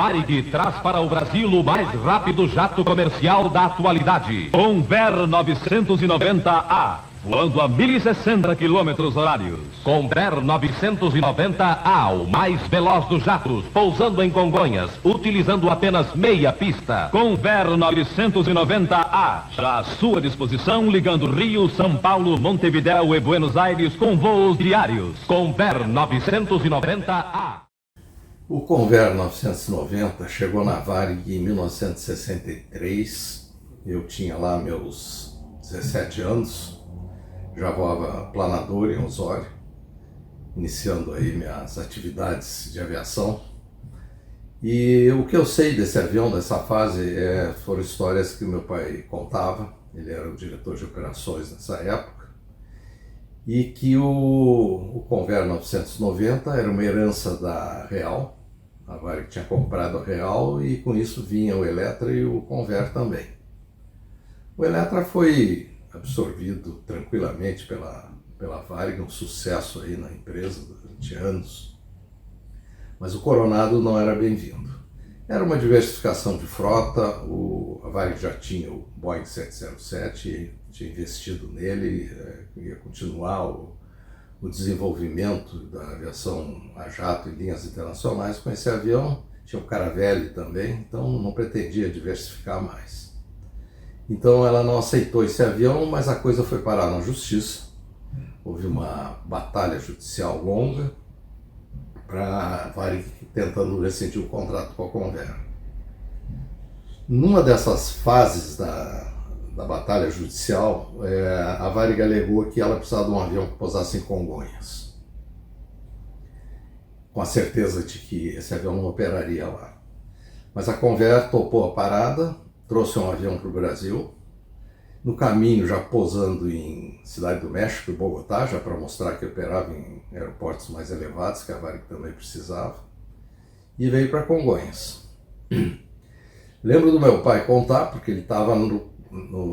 Varig traz para o Brasil o mais rápido jato comercial da atualidade. Convair 990A, voando a 1.060 km horários. Convair 990A, o mais veloz dos jatos, pousando em Congonhas, utilizando apenas meia pista. Convair 990A, já à sua disposição, ligando Rio, São Paulo, Montevidéu e Buenos Aires com voos diários. Convair 990A. O Convair 990 chegou na Varig em 1963, eu tinha lá meus 17 anos, já voava planador em Osório, iniciando aí minhas atividades de aviação. E o que eu sei desse avião, dessa fase, foram histórias que meu pai contava, ele era o diretor de operações nessa época, e que o Convair 990 era uma herança da Real. A Varig tinha comprado a Real e com isso vinha o Eletra e o Convair também. O Eletra foi absorvido tranquilamente pela Varig, um sucesso aí na empresa durante anos. Mas o Coronado não era bem-vindo. Era uma diversificação de frota, a Varig já tinha o Boeing 707, tinha investido nele, ia continuar o desenvolvimento da aviação a jato em linhas internacionais com esse avião. Tinha o Caravelle também, então não pretendia diversificar mais. Então ela não aceitou esse avião, mas a coisa foi parar na justiça. Houve uma batalha judicial longa para a Varig tentando rescindir o contrato com a Convair. Numa dessas fases da batalha judicial, a Varig alegou que ela precisava de um avião que pousasse em Congonhas, com a certeza de que esse avião não operaria lá. Mas a Convair topou a parada, trouxe um avião para o Brasil, no caminho já pousando em Cidade do México e Bogotá, já para mostrar que operava em aeroportos mais elevados, que a Varig também precisava, e veio para Congonhas. Lembro do meu pai contar, porque ele estava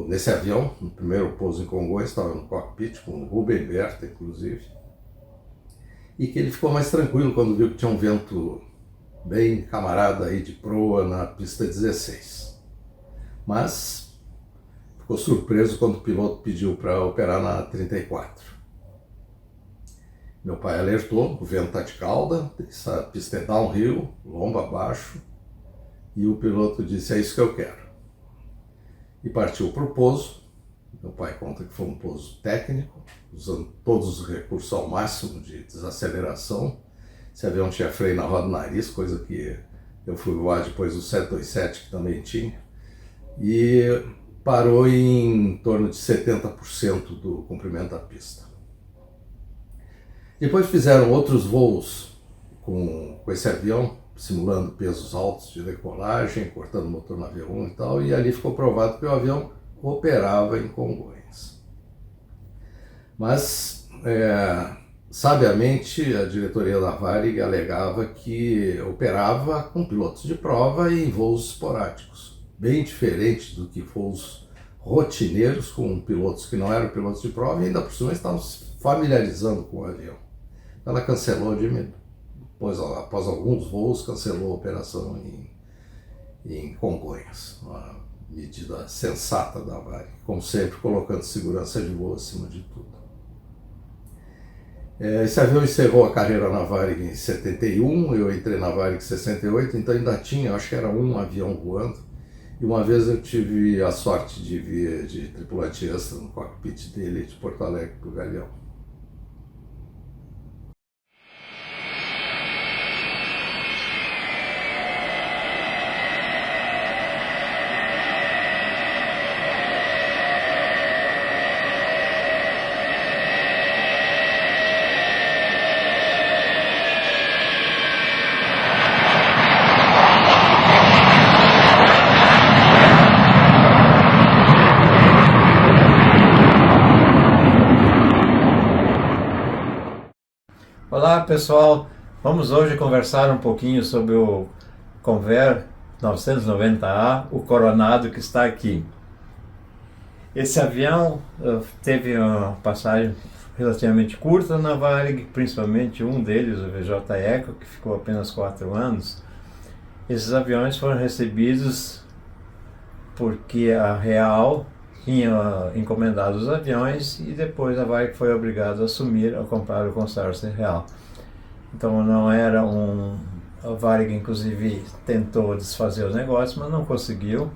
nesse avião, no primeiro pouso em Congonhas, estava no cockpit com o Rubem Berta, inclusive, e que ele ficou mais tranquilo quando viu que tinha um vento bem camarada aí de proa na pista 16. Mas ficou surpreso quando o piloto pediu para operar na 34. Meu pai alertou, o vento está de cauda, essa pista é downhill, lomba abaixo, e o piloto disse: é isso que eu quero. E partiu para o pouso. Meu pai conta que foi um pouso técnico, usando todos os recursos ao máximo de desaceleração. Esse avião tinha freio na roda do nariz, coisa que eu fui voar depois do 727, que também tinha. E parou em torno de 70% do comprimento da pista. Depois fizeram outros voos com esse avião, simulando pesos altos de decolagem, cortando o motor no avião e tal, e ali ficou provado que o avião operava em Congonhas. Mas, sabiamente, a diretoria da Varig alegava que operava com pilotos de prova e em voos esporádicos, bem diferente do que voos rotineiros com pilotos que não eram pilotos de prova e ainda por cima estavam se familiarizando com o avião. Ela cancelou após alguns voos, cancelou a operação em Congonhas. Uma medida sensata da Varig, como sempre, colocando segurança de voo acima de tudo. Esse avião encerrou a carreira na Varig em 71, eu entrei na Varig em 68, então ainda tinha, acho que era um avião voando. E uma vez eu tive a sorte de vir de tripulante extra no cockpit dele de Porto Alegre para o Galeão. Olá pessoal, vamos hoje conversar um pouquinho sobre o Convair 990A, o Coronado que está aqui. Esse avião teve uma passagem relativamente curta na Varig, principalmente um deles, o VJ Eco, que ficou apenas 4 anos. Esses aviões foram recebidos porque a Real tinha encomendado os aviões e depois a Varig foi obrigada a assumir a comprar o consórcio Real. Então não era a Varig inclusive tentou desfazer o negócio, mas não conseguiu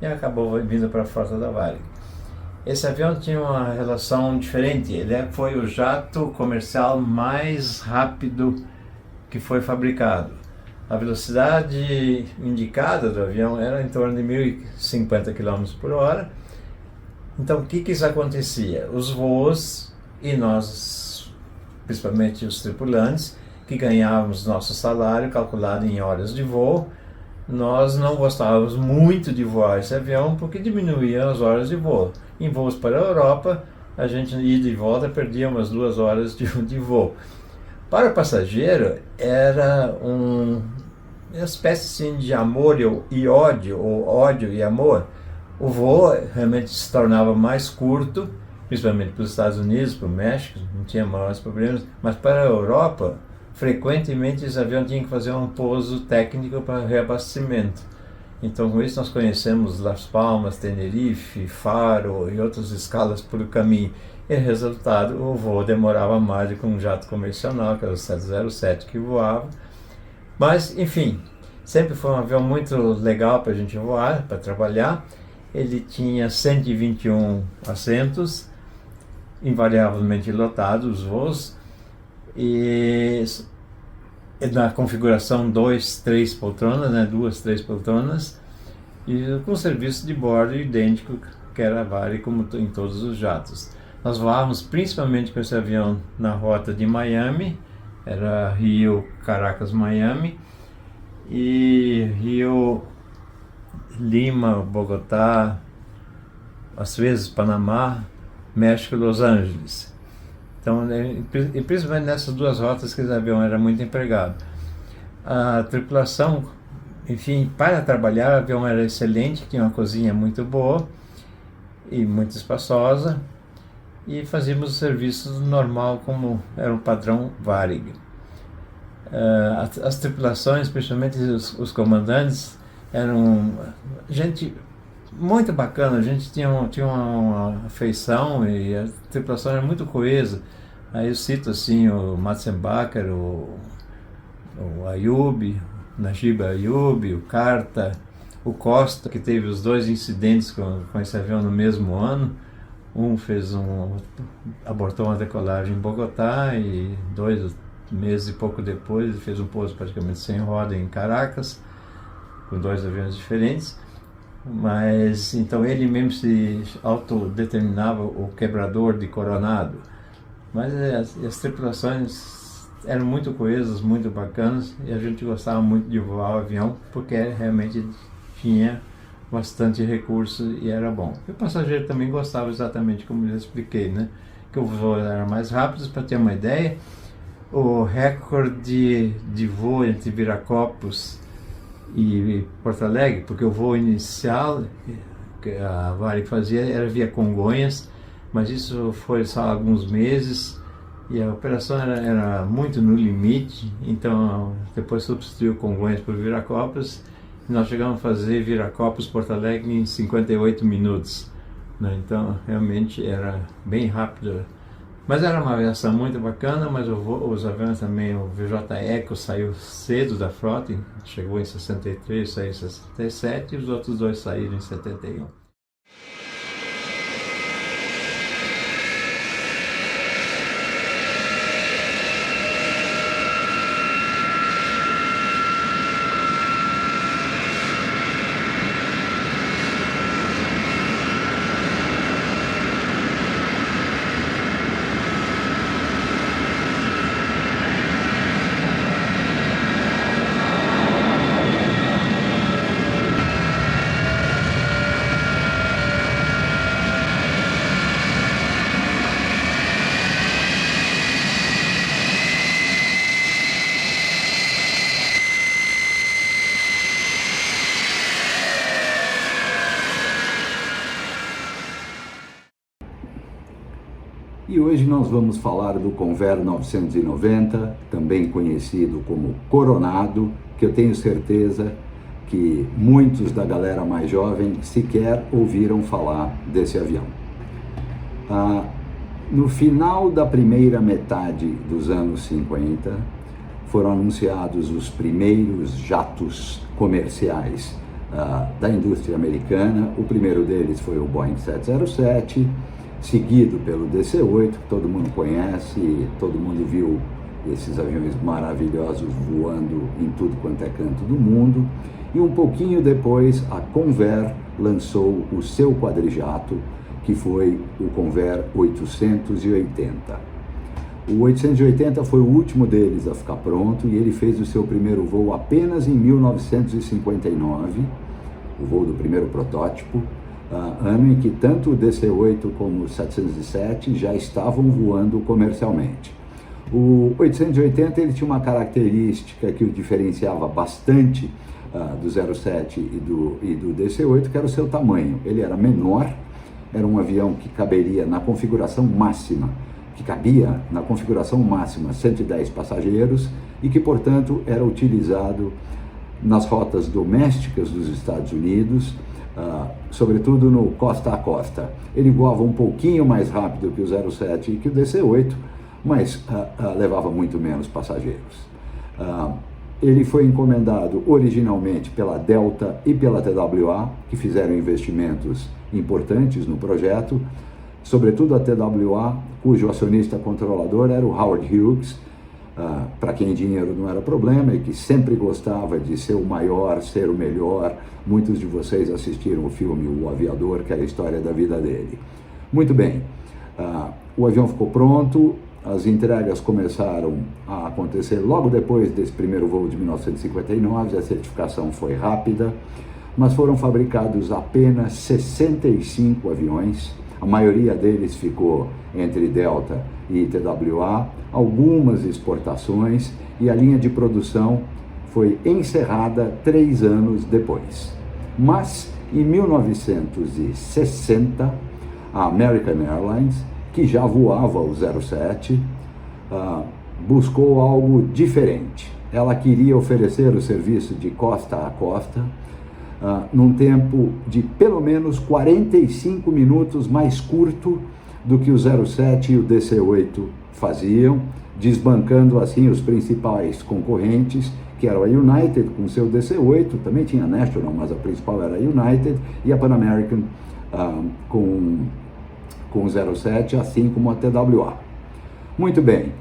e acabou vindo para a frota da Varig. Esse avião tinha uma relação diferente, ele foi o jato comercial mais rápido que foi fabricado. A velocidade indicada do avião era em torno de 1.050 km por hora. Então o que isso acontecia? Os voos e nós, principalmente os tripulantes, que ganhávamos nosso salário calculado em horas de voo, nós não gostávamos muito de voar esse avião porque diminuía as horas de voo. Em voos para a Europa, a gente ida e volta perdia umas 2 horas de voo. Para o passageiro, era uma espécie assim, de amor e ódio, ou ódio e amor. O voo realmente se tornava mais curto, principalmente para os Estados Unidos, para o México, não tinha maiores problemas, mas para a Europa, frequentemente esse avião tinha que fazer um pouso técnico para reabastecimento. Então com isso nós conhecemos Las Palmas, Tenerife, Faro e outras escalas pelo caminho. E resultado, o voo demorava mais do que um jato convencional, que era o 707 que voava. Mas enfim, sempre foi um avião muito legal para a gente voar, para trabalhar. Ele tinha 121 assentos, invariavelmente lotados os voos, e na configuração 2, 3 poltronas, né, 2, 3 poltronas, e com serviço de bordo idêntico que era a Varig como em todos os jatos. Nós voávamos principalmente com esse avião na rota de Miami, era Rio, Caracas, Miami, e Rio, Lima, Bogotá, às vezes Panamá, México e Los Angeles. Então, e principalmente nessas 2 rotas que esse avião era muito empregado. A tripulação, enfim, para trabalhar, o avião era excelente, tinha uma cozinha muito boa e muito espaçosa, e fazíamos o serviço normal como era um padrão Varig. As tripulações, principalmente os comandantes, eram gente muito bacana, a gente tinha uma afeição e a tripulação era muito coesa. Aí eu cito assim o Matzenbacher, o Ayub, o Najib Ayub, o Carta, o Costa, que teve os 2 incidentes com esse avião no mesmo ano. Um abortou uma decolagem em Bogotá e 2 meses e pouco depois ele fez um pouso praticamente sem roda em Caracas, com 2 aviões diferentes. Mas então ele mesmo se autodeterminava o quebrador de Coronado. Mas as tripulações eram muito coesas, muito bacanas, e a gente gostava muito de voar o avião porque realmente tinha bastante recurso e era bom. E o passageiro também gostava, exatamente como eu expliquei, né? Que o voo era mais rápido. Para ter uma ideia, o recorde de voo entre Viracopos e Porto Alegre, porque o voo inicial que a Varig fazia era via Congonhas, mas isso foi só alguns meses e a operação era muito no limite, então depois substituiu Congonhas por Viracopos e nós chegamos a fazer Viracopos Porto Alegre em 58 minutos, né? Então realmente era bem rápido. Mas era uma aviação muito bacana, mas os aviões também, o VJ Eco saiu cedo da frota, chegou em 63, saiu em 67, e os outros 2 saíram em 71. E hoje nós vamos falar do Convair 990, também conhecido como Coronado, que eu tenho certeza que muitos da galera mais jovem sequer ouviram falar desse avião. No final da primeira metade dos anos 50, foram anunciados os primeiros jatos comerciais da indústria americana. O primeiro deles foi o Boeing 707, seguido pelo DC-8, que todo mundo conhece, todo mundo viu esses aviões maravilhosos voando em tudo quanto é canto do mundo. E um pouquinho depois, a Convair lançou o seu quadrijato, que foi o Convair 880. O 880 foi o último deles a ficar pronto e ele fez o seu primeiro voo apenas em 1959, o voo do primeiro protótipo, ano em que tanto o DC-8 como o 707 já estavam voando comercialmente. O 880 ele tinha uma característica que o diferenciava bastante do 07 e do DC-8, que era o seu tamanho. Ele era menor, era um avião que caberia na configuração máxima, que cabia na configuração máxima 110 passageiros e que, portanto, era utilizado nas rotas domésticas dos Estados Unidos, sobretudo no costa a costa. Ele voava um pouquinho mais rápido que o 07 e que o DC-8, mas levava muito menos passageiros. Ele foi encomendado originalmente pela Delta e pela TWA, que fizeram investimentos importantes no projeto, sobretudo a TWA, cujo acionista controlador era o Howard Hughes, para quem dinheiro não era problema e que sempre gostava de ser o maior, ser o melhor. Muitos de vocês assistiram o filme O Aviador, que era a história da vida dele. Muito bem, o avião ficou pronto, as entregas começaram a acontecer logo depois desse primeiro voo de 1959, a certificação foi rápida, mas foram fabricados apenas 65 aviões, a maioria deles ficou entre Delta e TWA, algumas exportações, e a linha de produção foi encerrada 3 anos depois. Mas, em 1960, a American Airlines, que já voava o 07, buscou algo diferente. Ela queria oferecer o serviço de costa a costa, num tempo de pelo menos 45 minutos mais curto do que o 07 e o DC-8 faziam, desbancando assim os principais concorrentes, que eram a United com seu DC-8, também tinha a National, mas a principal era a United, e a Pan American com o 07, assim como a TWA. Muito bem,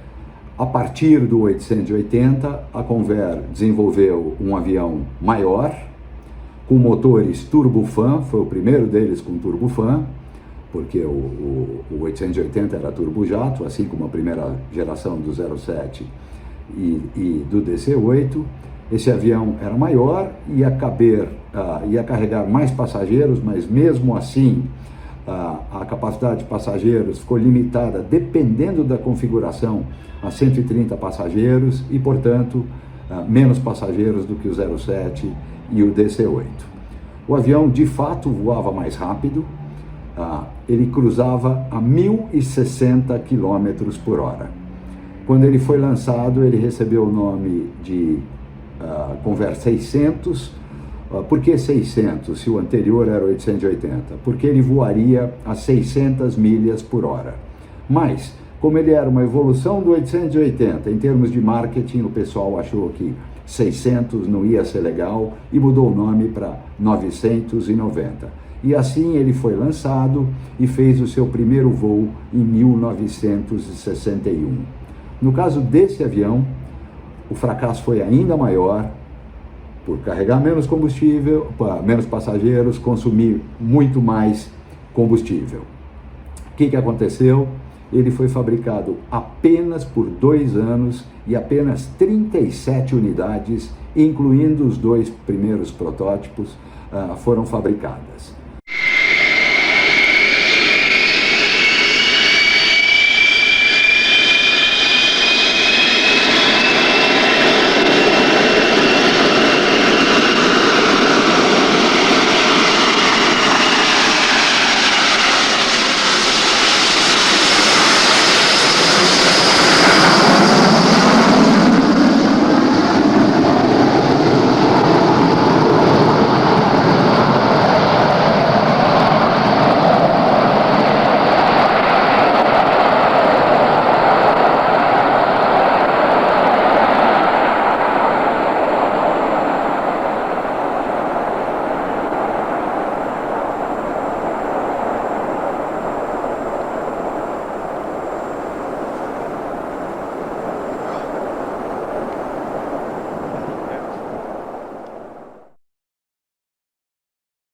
a partir do 880, a Convair desenvolveu um avião maior, com motores turbofan, foi o primeiro deles com turbofan, porque o 880 era turbojato, assim como a primeira geração do 07 e do DC-8. Esse avião era maior, ia carregar mais passageiros, mas mesmo assim a capacidade de passageiros ficou limitada, dependendo da configuração, a 130 passageiros e, portanto, menos passageiros do que o 07 e o DC-8. O avião, de fato, voava mais rápido, ele cruzava a 1.060 km por hora. Quando ele foi lançado, ele recebeu o nome de Convair 600. Por que 600, se o anterior era 880? Porque ele voaria a 600 milhas por hora. Mas, como ele era uma evolução do 880, em termos de marketing, o pessoal achou que 600 não ia ser legal e mudou o nome para 990. E assim ele foi lançado e fez o seu primeiro voo em 1961. No caso desse avião, o fracasso foi ainda maior, por carregar menos combustível, menos passageiros, consumir muito mais combustível. O que aconteceu? Ele foi fabricado apenas por 2 anos e apenas 37 unidades, incluindo os 2 primeiros protótipos, foram fabricadas.